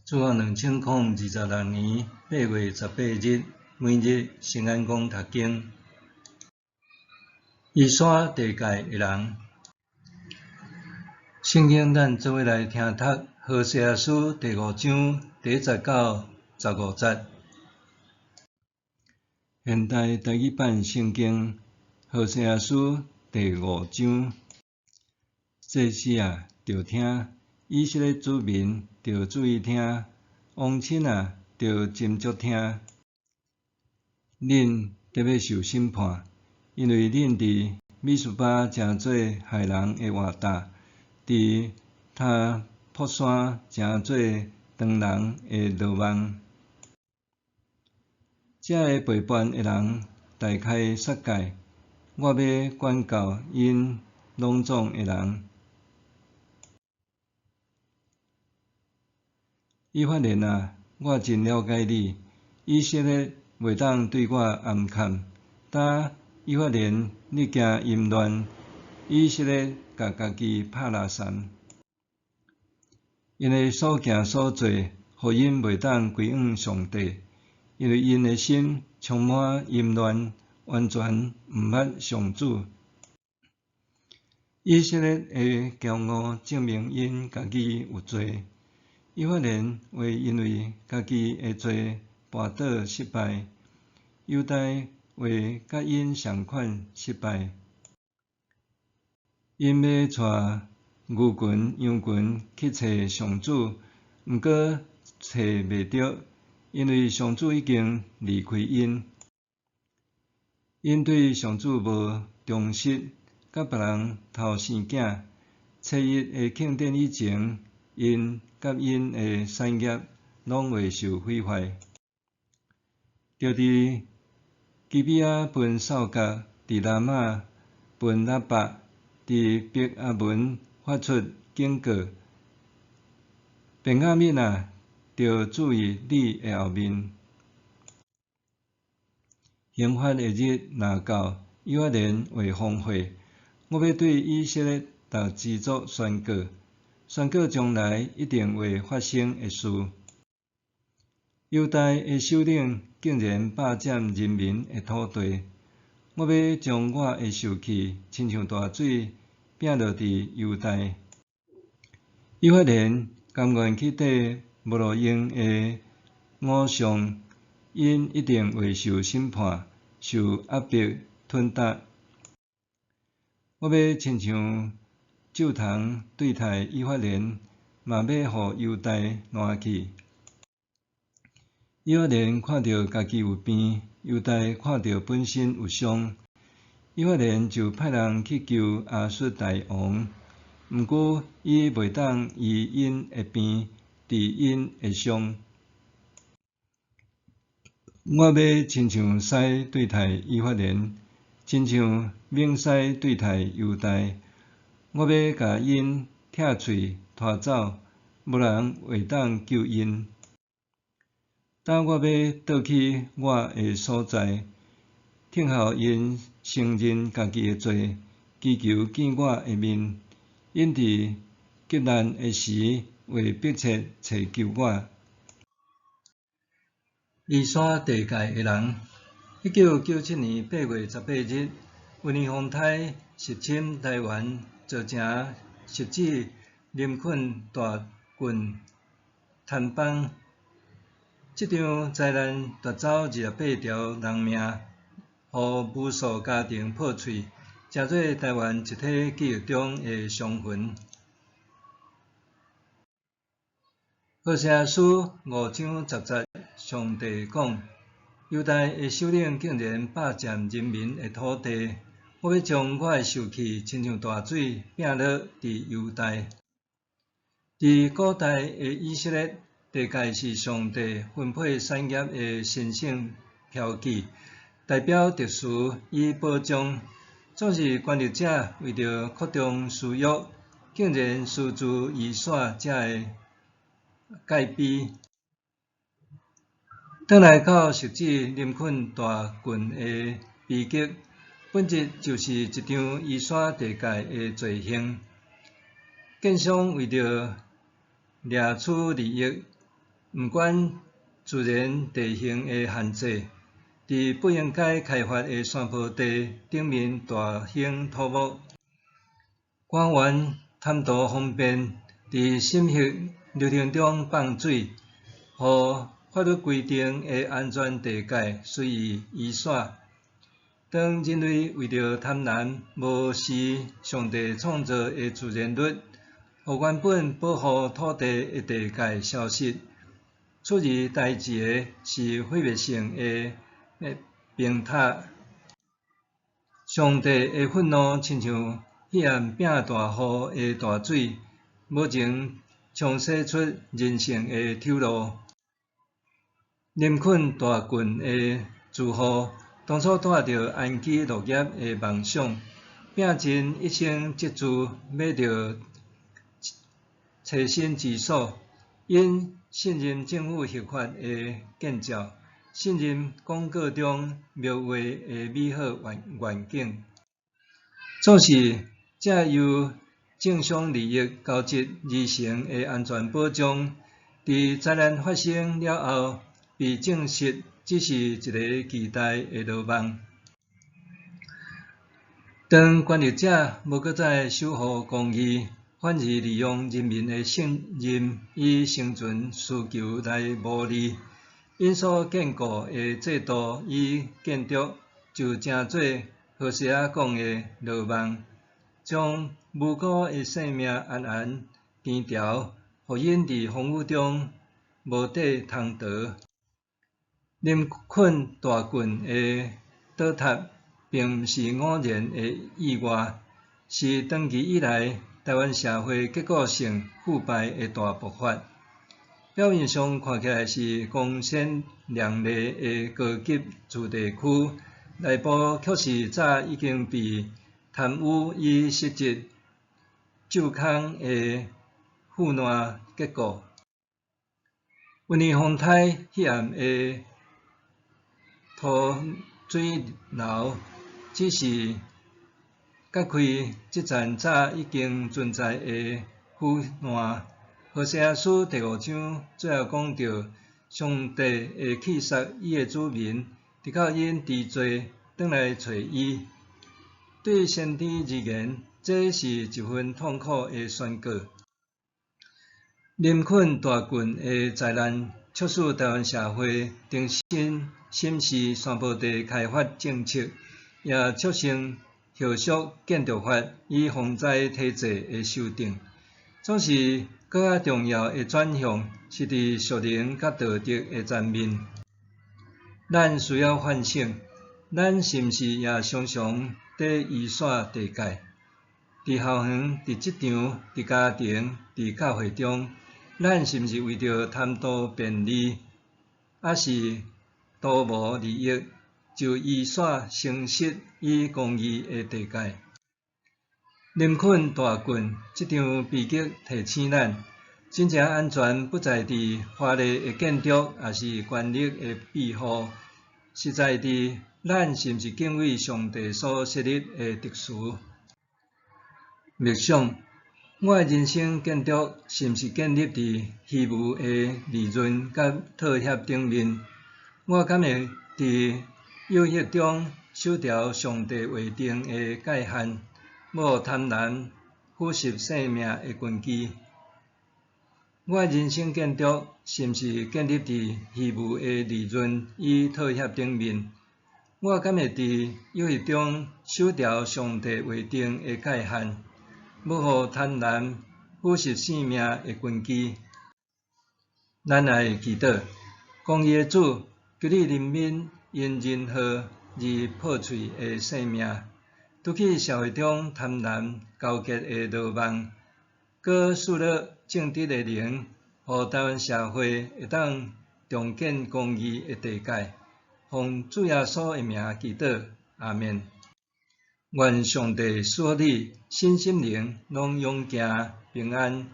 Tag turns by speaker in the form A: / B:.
A: 自2026年8月18日，每日圣安宫读经。伊山地界的人，圣经咱做伙来听读何西阿书第5章第19、15节。现代台语版圣经何西阿书第5章。这时啊，着听以色列子民着注意听，王亲啊着斟酌听。恁得要受审判，因为恁伫米斯巴诚做害人的活搭，伫他泊山诚做长人的落网。这个背叛的人大开杀戒，我要管教因拢总的人。以法莲啊，我真了解你，以色列袂当对我暗藏。呾以法莲，你惊淫乱，以色列甲家己拍拉散，因的所行所做，互因袂当归向上帝，因为因的心充满淫乱，完全毋捌上主。以色列的骄傲证明因家己有罪。以法莲会因为家己的罪绊倒失败，犹大会甲因相款失败。因要带牛群、羊群去找上主，毋过找袂着，因为上主已经离开因。因对上主无忠实，甲别人偷生囝。初一的庆典以前，因甲因的产业拢会受毁坏。着伫基比亚分扫角，伫拉玛分拉巴，伫伯亚文发出警告。便雅悯啊，着注意你的后面。刑罚的日若到，以法莲会荒废。我要对以色列逐支族宣告将来一定会发生的事。犹大的首领竟然霸占人民的土地，我要将我的受气亲像大水摒落伫犹大。以法莲甘愿去缀无路用的偶像，因一定会受审判、受压迫、吞踏。我要亲像咒堂对待以法莲，嘛要互犹大烂去。以法莲看到家己有病，犹大看到本身有伤。以法莲就派人去求亚述大王，毋过伊袂当医因的病，治因的伤。我要亲像狮对待以法莲，亲像猛狮对待犹大。我要甲因拆喙拖走，无人会当救因。呾我要倒去我的所在，听候因承认家己的罪，祈求见我的面。因伫急难的时会迫切找救我。伊山地界的人，1997年8月18日，有年风台入侵台湾，造成实质林肯大郡坍崩。这场灾难夺走28条人命，互无数家庭破碎，成做台湾一体记忆中的伤痕。何西阿书5章10节，上帝讲：犹大的首领竟然霸占人民的土地，我要将我的受气亲像大水摒落伫犹大。伫古代的以色列，地界是上帝分配产业的神圣标记，代表特殊与保障。总是权力者为着扩张私欲，竟然私自移煞这个界碑。转来到实质林肯大郡的悲剧，本质就是一场移山地界的罪行。建商为着掠取利益，毋管自然地形的限制，伫不应该开发的山坡地顶面大兴土木。官员贪图方便，伫审核流程中放水，互法律规定的安全地界随意移徙。当人类为着贪婪无视上帝创造的自然律，互原本保护土地的地界消失，出于代志的是毁灭性的崩塌。上帝的愤怒亲像彼岸摒大雨的大水，无情冲洗出人性的丑陋。林肯大郡的住户当初带着安居乐业的梦想，拼尽一生积蓄，买到栖身之所。因信任政府合法的建造，信任广告中描画的美好愿景，总是借由正商利益交织而成的安全保障，伫灾难发生了后，被证实只是一个期待的落梦。当权力者无搁再守护公义，反而利用人民的信任与生存需求来谋利，因所建构的制度与建筑就成做何西阿讲的落梦，将无辜的生命安安编条，互因伫风雨中无地通逃。林肯大郡的倒塌并毋是偶然的意外，是长期以来台湾社会结构性腐败的大爆发。表面上看起来是光鲜亮丽的高级住地区，内部却是早已经被贪污与失职蛀空的腐烂结构。温尼风台彼岸的土水流，只是揭开这层早已经存在的腐烂。何西阿书第5章最后讲到，上帝会气杀伊的子民，直到因治罪转来找伊。对先天而言，这是一份痛苦的宣告。林肯大郡的灾难，促使台湾社会重新审视山坡地开发政策，也促成后续建筑法与防灾体制的修订。总是更加重要的转向是伫属灵甲道德的层面。咱需要反省，咱是毋是也常常伫移徙地界？伫校园、伫职场、伫家庭、伫教会中，咱是毋是为着贪图便利，还是图谋利益，就移徙诚实与公义的地界？林肯大郡这场悲剧提醒咱，真正安全不在伫华丽的建筑，也是权力的庇护，是在伫咱是毋是敬畏上帝所设立的特殊。默想，我的人生建筑是毋是建立伫虚无的利润甲妥协顶面？我敢会伫诱惑中守牢上帝划定的界限，无贪婪腐蚀生命的根基？我的人生建筑是毋是建立伫虚无的利润与妥协顶面？我敢会伫诱惑中守牢上帝划定的界限，要互贪婪腐蚀生命的根基？咱来祈祷，公义的主，求你怜悯因任何而破碎的生命，拄去社会中贪婪勾结的落梦，搁树立正直的灵，互台湾社会会当重建公义的地界。奉主耶稣的名祈祷，阿们。愿上帝赐予你身心灵拢勇健平安。